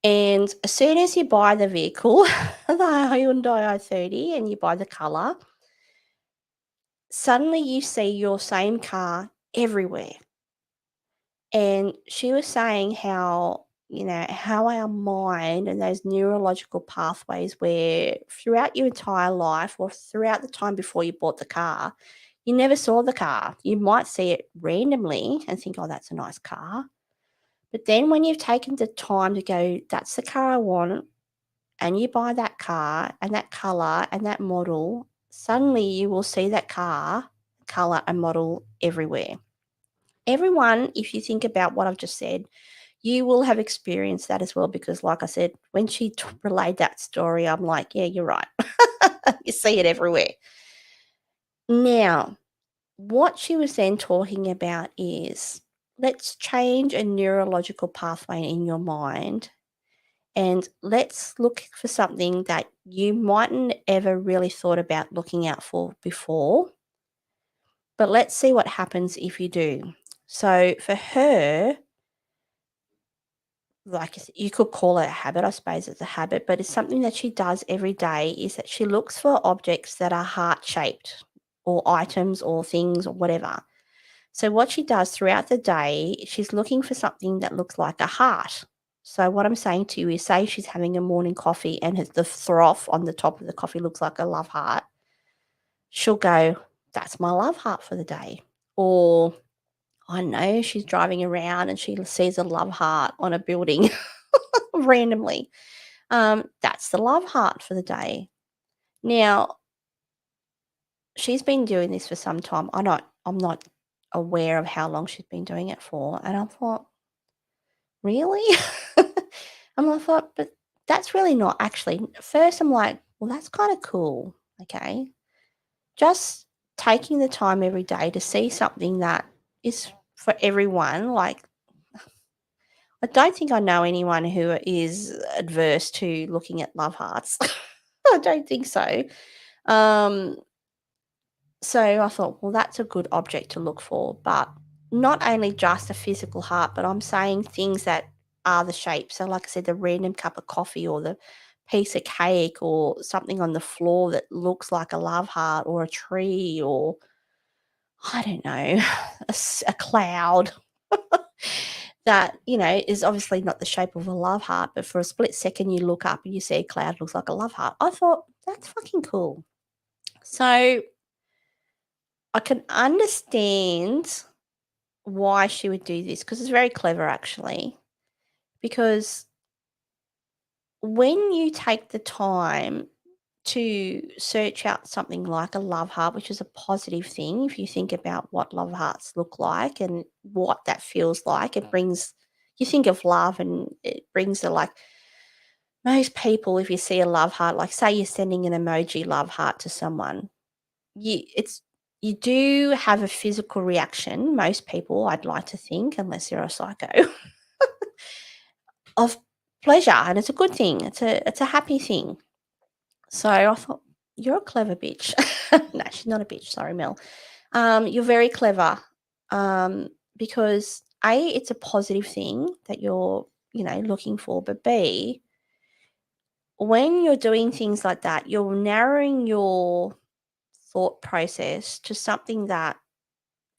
S1: And as soon as you buy the vehicle, the Hyundai i30, and you buy the color, suddenly you see your same car everywhere. And she was saying how our mind and those neurological pathways, where throughout your entire life, or throughout the time before you bought the car, you never saw the car. You might see it randomly and think, oh, that's a nice car. But then when you've taken the time to go, that's the car I want, and you buy that car and that color and that model, suddenly you will see that car, color, and model everywhere. Everyone, if you think about what I've just said, you will have experienced that as well, because like I said, when she relayed that story, I'm like, yeah, you're right. You see it everywhere. Now, what she was then talking about is, let's change a neurological pathway in your mind, and let's look for something that you mightn't ever really thought about looking out for before. But let's see what happens if you do. So for her, like you could call it a habit, I suppose it's a habit, but it's something that she does every day, is that she looks for objects that are heart-shaped, or items or things or whatever. So what she does throughout the day, she's looking for something that looks like a heart. So what I'm saying to you is, say she's having a morning coffee and the froth on the top of the coffee looks like a love heart. She'll go, that's my love heart for the day. Or I don't know, she's driving around and she sees a love heart on a building randomly. That's the love heart for the day. Now, she's been doing this for some time. I'm not aware of how long she's been doing it for. And I thought, really? I thought, but that's really not actually. First, I'm like, well, that's kind of cool. Okay. Just taking the time every day to see something that is for everyone. Like, I don't think I know anyone who is adverse to looking at love hearts. I don't think so. Um, so I thought, well, that's a good object to look for, but not only just a physical heart, but I'm saying things that are the shape. So, like I said, the random cup of coffee, or the piece of cake, or something on the floor that looks like a love heart, or a tree, or I don't know, a cloud that, is obviously not the shape of a love heart, but for a split second you look up and you see a cloud looks like a love heart. I thought, that's fucking cool. So I can understand why she would do this, because it's very clever actually. Because when you take the time to search out something like a love heart, which is a positive thing, if you think about what love hearts look like and what that feels like, it brings, you think of love and it brings the, like, most people, if you see a love heart, like say you're sending an emoji love heart to someone, you do have a physical reaction, most people, I'd like to think, unless you're a psycho, of pleasure, and it's a good thing. It's a happy thing. So I thought, you're a clever bitch. No, she's not a bitch. Sorry, Mel. You're very clever, because A, it's a positive thing that you're, looking for, but B, when you're doing things like that, you're narrowing your thought process to something that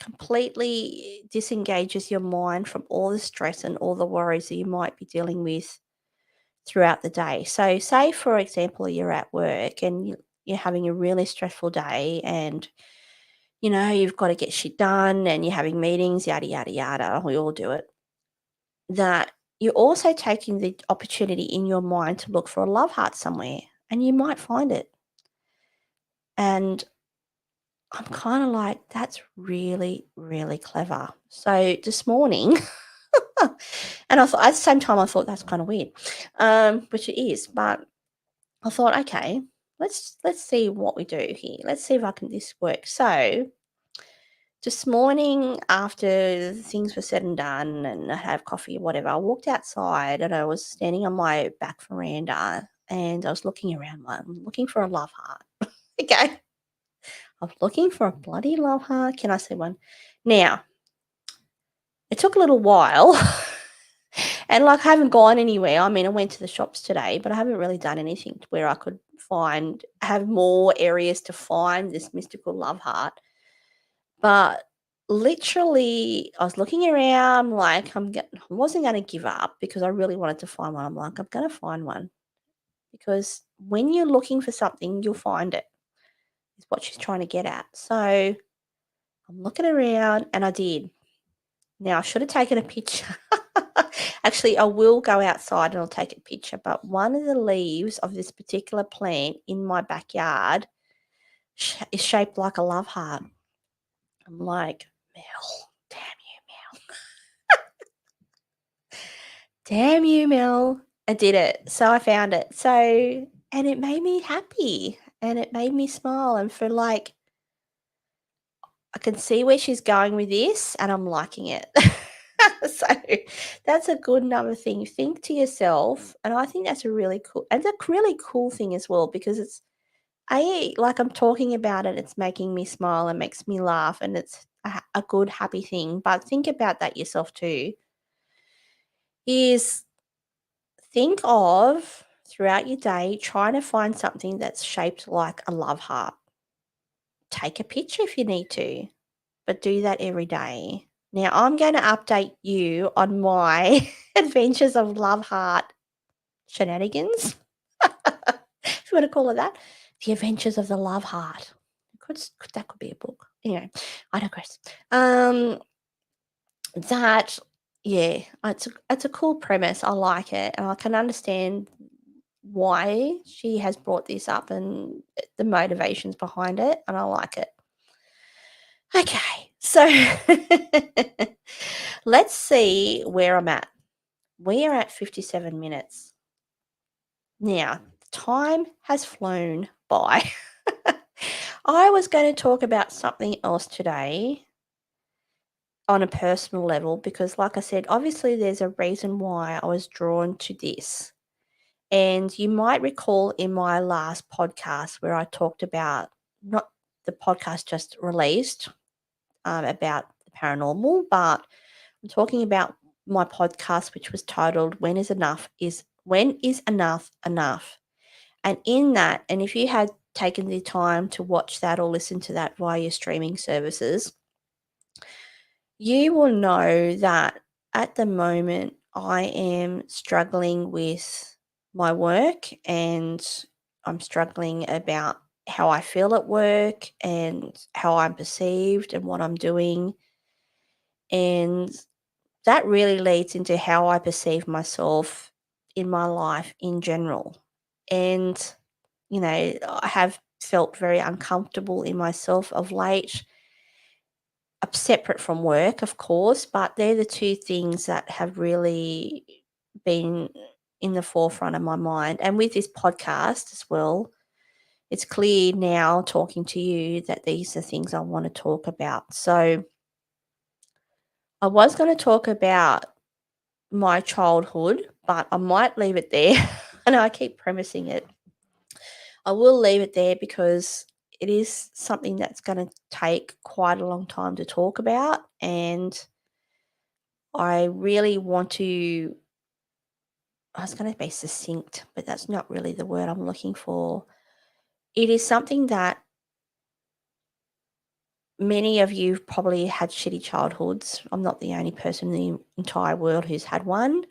S1: completely disengages your mind from all the stress and all the worries that you might be dealing with throughout the day. So, say, for example, you're at work and you're having a really stressful day, and you've got to get shit done and you're having meetings, yada, yada, yada. We all do it. That you're also taking the opportunity in your mind to look for a love heart somewhere and you might find it. And I'm kind of like, that's really, really clever. So this morning, and I thought at the same time, I thought that's kind of weird, which it is. But I thought, okay, let's see what we do here. Let's see if I can this work. So this morning, after things were said and done, and I had coffee or whatever, I walked outside and I was standing on my back veranda and I was looking around, looking for a love heart. Okay, I'm looking for a bloody love heart. Can I see one? Now, it took a little while. And like I haven't gone anywhere. I mean, I went to the shops today, but I haven't really done anything to where I could have more areas to find this mystical love heart. But literally, I was looking around like I wasn't going to give up because I really wanted to find one. I'm like, I'm going to find one because when you're looking for something, you'll find it. Is what she's trying to get at. So I'm looking around, and I did. Now I should have taken a picture. Actually, I will go outside and I'll take a picture. But one of the leaves of this particular plant in my backyard is shaped like a love heart. I'm like, Mel, damn you, Mel. Damn you, Mel. I did it. So I found it. So, and it made me happy and it made me smile. And for like, I can see where she's going with this and I'm liking it. So that's a good another thing. Think to yourself, and I think that's a really cool thing as well because it's like I'm talking about it, it's making me smile and makes me laugh, and it's a good happy thing. But think about that yourself too. Is think of throughout your day trying to find something that's shaped like a love heart. Take a picture if you need to, but do that every day. Now, I'm going to update you on my adventures of love heart shenanigans, if you want to call it that. The Adventures of the Love Heart. That could be a book. Anyway, I digress. That, yeah, it's a cool premise. I like it, and I can understand why she has brought this up and the motivations behind it, and I like it. Okay, so let's see where I'm at. We are at 57 minutes. Now, time has flown by. I was going to talk about something else today on a personal level because, like I said, obviously there's a reason why I was drawn to this. And you might recall in my last podcast where I talked about, not the podcast just released, about the paranormal, but I'm talking about my podcast, which was titled When is Enough Enough? And in that, and if you had taken the time to watch that or listen to that via your streaming services, you will know that at the moment I am struggling with my work and I'm struggling about how I feel at work and how I'm perceived and what I'm doing. And that really leads into how I perceive myself in my life in general. And, I have felt very uncomfortable in myself of late, separate from work, of course, but they're the two things that have really been in the forefront of my mind. And with this podcast as well, it's clear now talking to you that these are things I want to talk about. So I was going to talk about my childhood, but I might leave it there. I know I keep premising it. I will leave it there because it is something that's going to take quite a long time to talk about. And I really want to, I was going to be succinct, but that's not really the word I'm looking for. It is something that many of you probably had shitty childhoods. I'm not the only person in the entire world who's had one,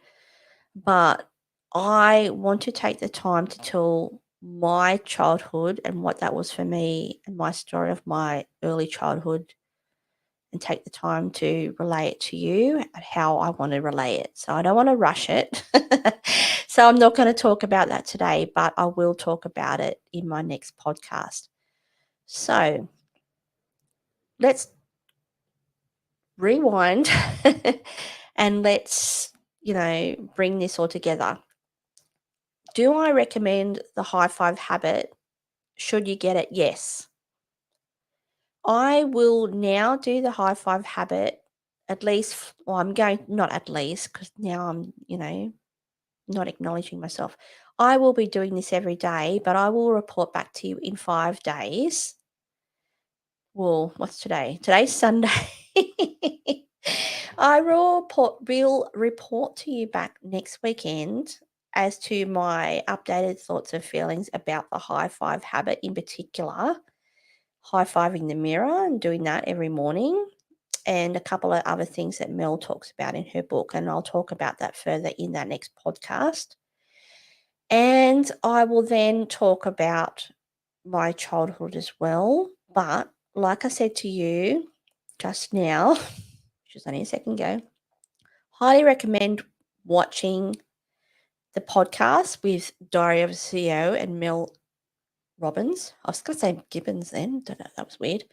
S1: but I want to take the time to tell my childhood and what that was for me and my story of my early childhood and take the time to relay it to you and how I want to relay it. So I don't want to rush it. So I'm not going to talk about that today, but I will talk about it in my next podcast. So let's rewind and let's, bring this all together. Do I recommend the high five habit? Should you get it? Yes. I will now do the high five habit at least, well, I'm going, not at least, because now I'm, not acknowledging myself. I will be doing this every day, but I will report back to you in 5 days. Well, what's today? Today's Sunday. will report to you back next weekend as to my updated thoughts and feelings about the high five habit in particular, high fiving the mirror and doing that every morning, and a couple of other things that Mel talks about in her book. And I'll talk about that further in that next podcast. And I will then talk about my childhood as well. But like I said to you just now, which was only a second ago, highly recommend watching the podcast with Diary of a CEO and Mel Robbins. I was going to say Gibbons then. Don't know. That was weird.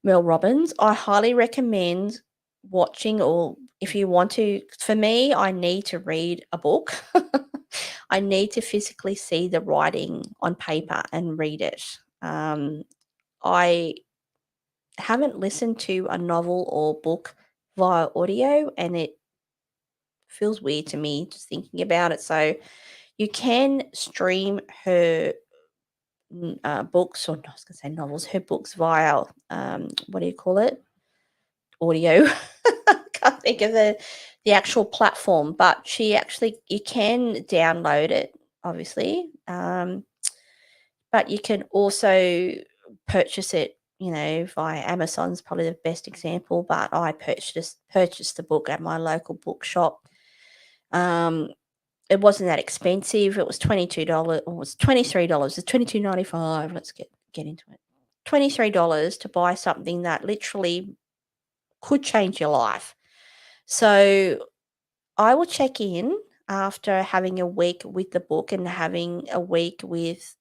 S1: Mel Robbins. I highly recommend watching, or if you want to, for me, I need to read a book. I need to physically see the writing on paper and read it. I haven't listened to a novel or book via audio, and it feels weird to me just thinking about it. So you can stream her books, or I was going to say novels, her books via, what do you call it? Audio. Can't think of the actual platform, but you can download it, obviously. But you can also purchase it, via Amazon's probably the best example, but I purchased the book at my local bookshop. It wasn't that expensive. It was $22, or it was $23. It's $22.95. Let's get into it. $23 to buy something that literally could change your life. So I will check in after having a week with the book and having a week with,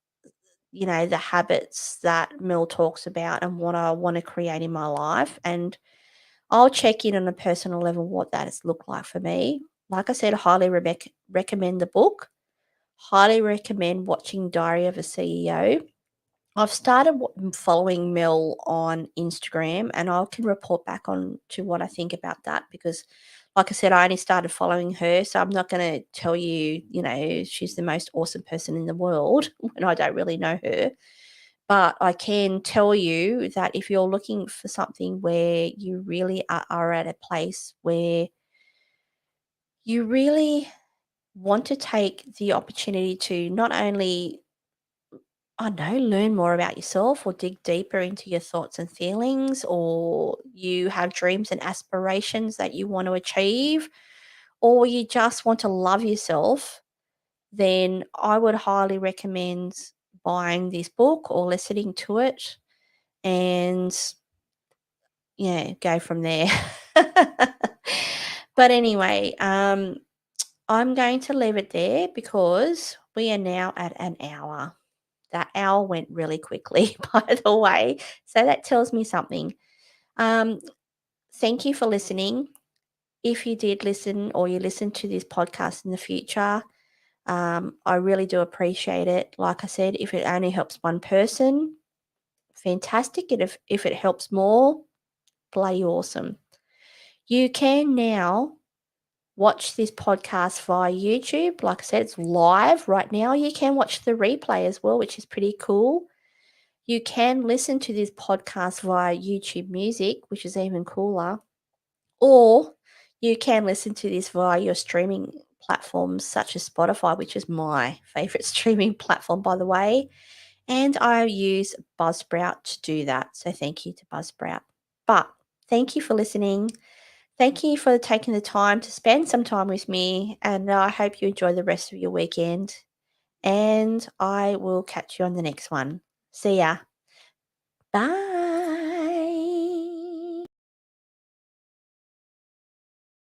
S1: the habits that Mel talks about and what I want to create in my life. And I'll check in on a personal level what that has looked like for me. Like I said, highly recommend the book. Highly recommend watching Diary of a CEO. I've started following Mel on Instagram, and I can report back on to what I think about that because, like I said, I only started following her, so I'm not going to tell you, she's the most awesome person in the world when I don't really know her. But I can tell you that if you're looking for something where you really are at a place where you really want to take the opportunity to not only, I don't know, learn more about yourself or dig deeper into your thoughts and feelings, or you have dreams and aspirations that you want to achieve, or you just want to love yourself, then I would highly recommend buying this book or listening to it and, yeah, go from there. But anyway, I'm going to leave it there because we are now at an hour. That hour went really quickly, by the way. So that tells me something. Um, Thank you for listening. If you did listen or you listen to this podcast in the future, I really do appreciate it. Like I said, if it only helps one person, fantastic. And if it helps more, bloody awesome. You can now watch this podcast via YouTube. Like I said, it's live right now. You can watch the replay as well, which is pretty cool. You can listen to this podcast via YouTube Music, which is even cooler, or you can listen to this via your streaming platforms such as Spotify, which is my favorite streaming platform, by the way. And I use Buzzsprout to do that. So thank you to Buzzsprout. But thank you for listening. Thank you for taking the time to spend some time with me. And I hope you enjoy the rest of your weekend. and I will catch you on the next one. See ya. Bye.